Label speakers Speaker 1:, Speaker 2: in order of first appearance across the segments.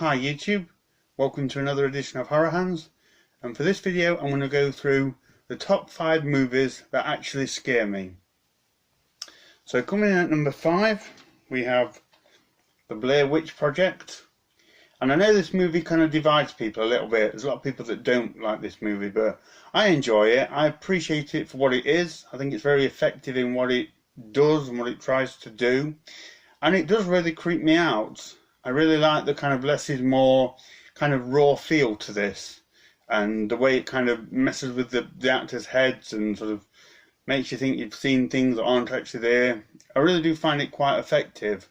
Speaker 1: Hi YouTube, welcome to another edition of Horror Hands, and for this video I'm going to go through the top 5 movies that actually scare me. So coming in at number 5 we have the Blair Witch Project, and I know this movie kind of divides people a little bit. There's a lot of people that don't like this movie, but I enjoy it. I appreciate it for what it is. I think it's very effective in what it does and what it tries to do, and it does really creep me out. I really like the kind of less is more kind of raw feel to this, and the way it kind of messes with the actors' heads and sort of makes you think you've seen things that aren't actually there. I really do find it quite effective.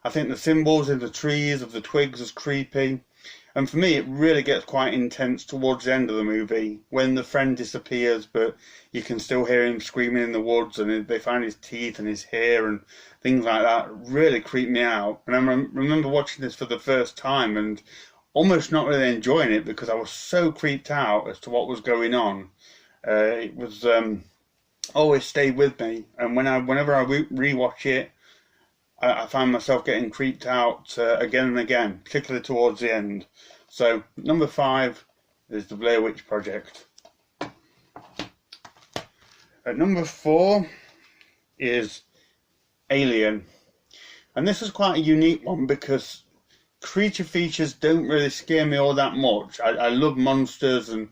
Speaker 1: I think the symbols in the trees of the twigs is creepy, and for me it really gets quite intense towards the end of the movie when the friend disappears, but you can still hear him screaming in the woods, and they find his teeth and his hair and things like that. Really creep me out. And I remember watching this for the first time and almost not really enjoying it because I was so creeped out as to what was going on. It was always stayed with me, and whenever I rewatch it, I find myself getting creeped out again and again, particularly towards the end. So number 5 is the Blair Witch Project. At number 4 is Alien, and this is quite a unique one because creature features don't really scare me all that much. I love monsters, and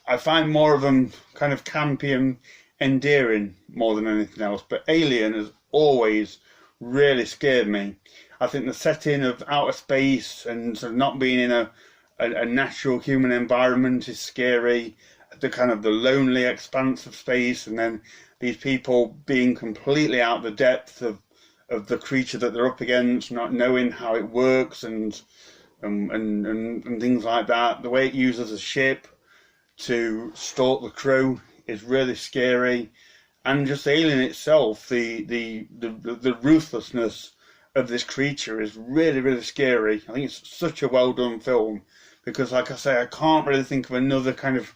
Speaker 1: I find more of them kind of campy and endearing more than anything else, but Alien has always really scared me. I think the setting of outer space and sort of not being in a natural human environment is scary. The kind of the lonely expanse of space, and then these people being completely out of the depth of the creature that they're up against, not knowing how it works and things like that. The way it uses a ship to stalk the crew is really scary, and just Alien itself, the ruthlessness of this creature is really scary. I think it's such a well done film because, like I say, I can't really think of another kind of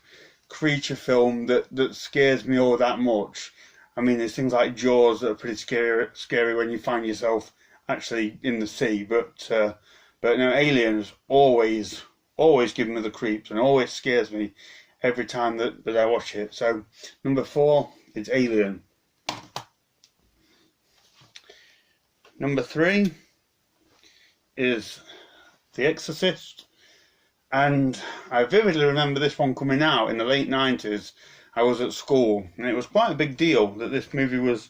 Speaker 1: creature film that scares me all that much. I mean, there's things like Jaws that are pretty scary when you find yourself actually in the sea, but no, Alien has always given me the creeps and always scares me every time that I watch it. So number 4 is Alien. Number 3 is The Exorcist, and I vividly remember this one coming out in the late 90s. I was at school, and it was quite a big deal that this movie was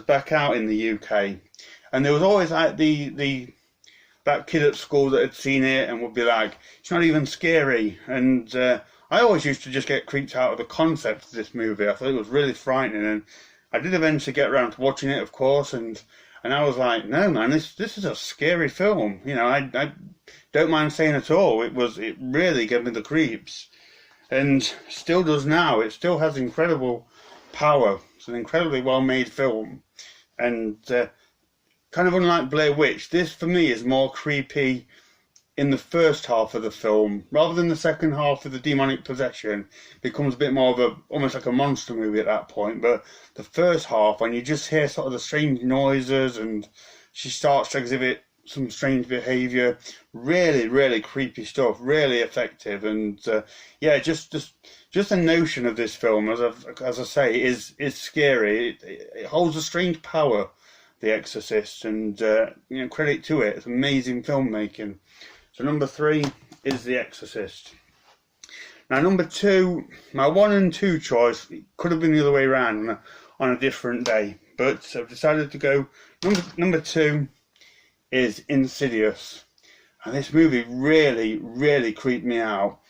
Speaker 1: back out in the UK. And there was always like that kid at school that had seen it and would be like, it's not even scary. And I always used to just get creeped out of the concept of this movie. I thought it was really frightening, and I did eventually get around to watching it, of course, and I was like, no man, this is a scary film. You know, I don't mind saying at all. It really gave me the creeps, and still does now. It still has incredible power. It's an incredibly well made film, and kind of unlike Blair Witch, this for me is more creepy in the first half of the film rather than the second half of the demonic possession. It becomes a bit more of almost like a monster movie at that point. But the first half, when you just hear sort of the strange noises and she starts to exhibit some strange behaviour, really creepy stuff, really effective. And yeah, just the notion of this film, as I say, is scary. It holds a strange power, The Exorcist, and credit to it. It's amazing filmmaking. So number 3 is The Exorcist. Now number 2, my 1 and 2 choice, it could have been the other way around on a different day, but I've decided to go. Number 2 is Insidious. And this movie really creeped me out.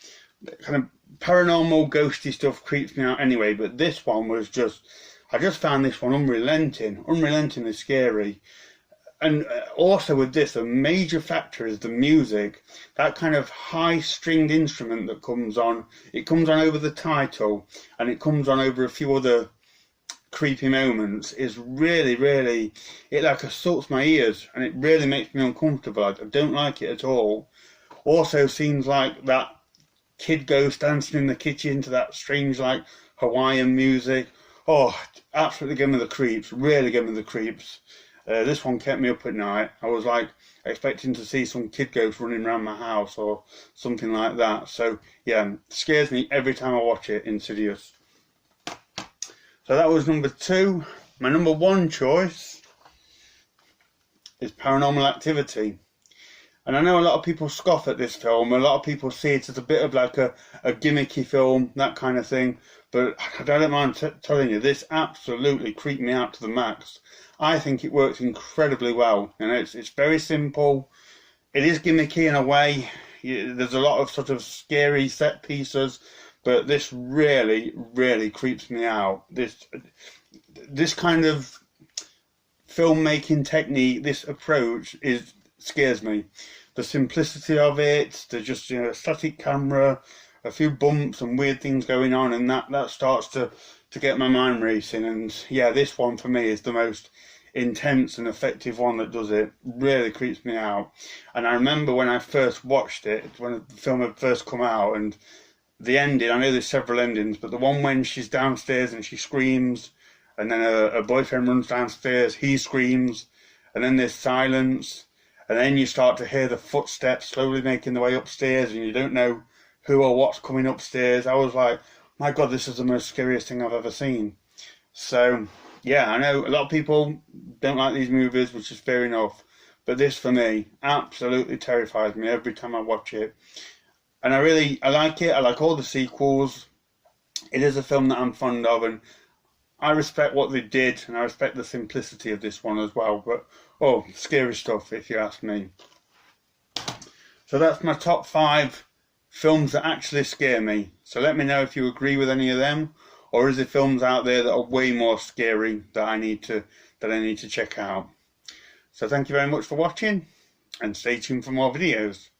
Speaker 1: Kind of paranormal, ghosty stuff creeps me out anyway, but this one was I just found this one unrelentingly scary. And also with this, a major factor is the music. That kind of high-stringed instrument that comes on. It comes on over the title, and it comes on over a few other creepy moments. Is really, it like assaults my ears, and it really makes me uncomfortable. I don't like it at all. Also, scenes like that kid ghost dancing in the kitchen to that strange like Hawaiian music. Oh, absolutely gave me the creeps. Really gave me the creeps. This one kept me up at night. I was like expecting to see some kid ghost running around my house or something like that. So yeah, it scares me every time I watch it, Insidious. So that was number 2. My number 1 choice is Paranormal Activity. And I know a lot of people scoff at this film. A lot of people see it as a bit of like a gimmicky film, that kind of thing. But I don't mind telling you, this absolutely creeped me out to the max. I think it works incredibly well. You know, it's very simple. It is gimmicky in a way. There's a lot of sort of scary set pieces, but this really, really creeps me out. This kind of filmmaking technique, this approach scares me. The simplicity of it, the just, you know, static camera, a few bumps and weird things going on, and that starts to get my mind racing. And yeah, this one for me is the most intense and effective one that does it. Really creeps me out. And I remember when I first watched it, when the film had first come out, and the ending, I know there's several endings, but the one when she's downstairs and she screams, and then her boyfriend runs downstairs, he screams, and then there's silence, and then you start to hear the footsteps slowly making their way upstairs, and you don't know who or what's coming upstairs. I was like, my God, this is the most scariest thing I've ever seen. So yeah, I know a lot of people don't like these movies, which is fair enough, but this for me absolutely terrifies me every time I watch it. And I like it. I like all the sequels. It is a film that I'm fond of, and I respect what they did, and I respect the simplicity of this one as well. But scary stuff if you ask me. So that's my top 5 films that actually scare me. So let me know if you agree with any of them, or is there films out there that are way more scary that I need to check out. So thank you very much for watching, and stay tuned for more videos.